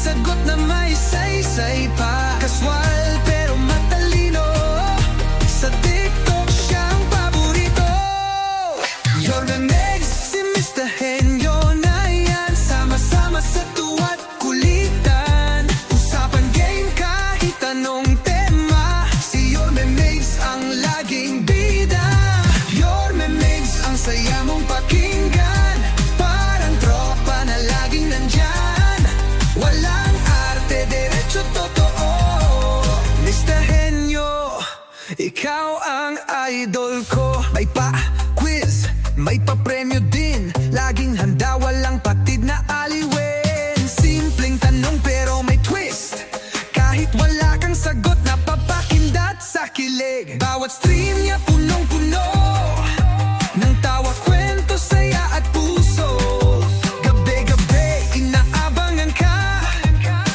sagot na may saysay pa. Kaswal pero matalino, sa TikTok siyang paborito. Yorme Megs, si Mr. Henyo na yan, sama-sama sa tuwa't kulitan. Usapan game kahit anong tema, si Yorme Megs ang laging bida. Yorme Megs, ang saya mong pakinggan, parang tropa na laging nandyan. Walang arte, diretso totoo. Mr. Henyo, ikaw ang idol ko. May pa-quiz, may pa-premyo din, laging handa, walang patid na aliwin. Simpleng tanong pero may twist, kahit wala kang sagot napapakindat sa kilig. Bawat stream niya punong-puno ng tawa, kwento, saya at puso. Gabi-gabi inaabangan ka,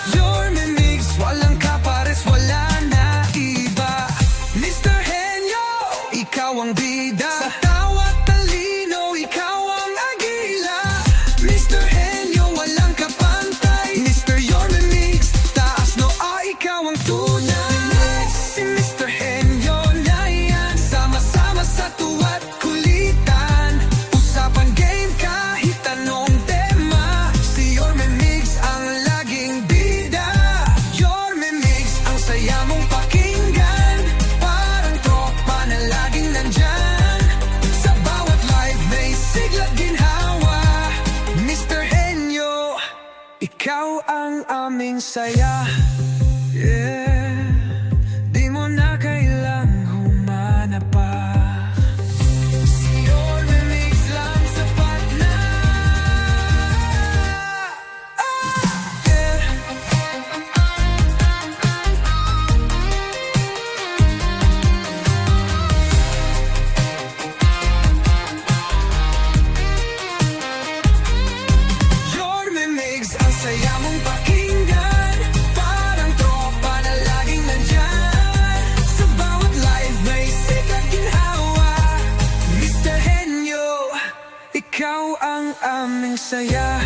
Yorme Megs, walang kapares, wala na iba. Mr. Henyo, ikaw ang bida, sa tawa't talino, ikaw ang agila. Mr. Henyo, walang kapantay, Mr. Yorme Megs, taas noo, ikaw ang tunay. Si Mr. Henyo na yan, sama-sama sa tuwa't kulitan. Usapan game kahit anong tema, si Yorme Megs ang laging bida. Yorme Megs, ang saya mong pakinggan, parang tropa na laging nandyan. Sa bawat live may sigla ginhawa. Mr. Henyo, ikaw ang aming saya. Yeah, di mo na kailang humana pa. Si Yorme Megs lang sapat na. Yeah. Yorme Megs, ang saya mong pakinggan, parang tropa na laging nandyan. Sa bawat live may sikat ginhawa. Mr. Henyo, ikaw ang aming saya.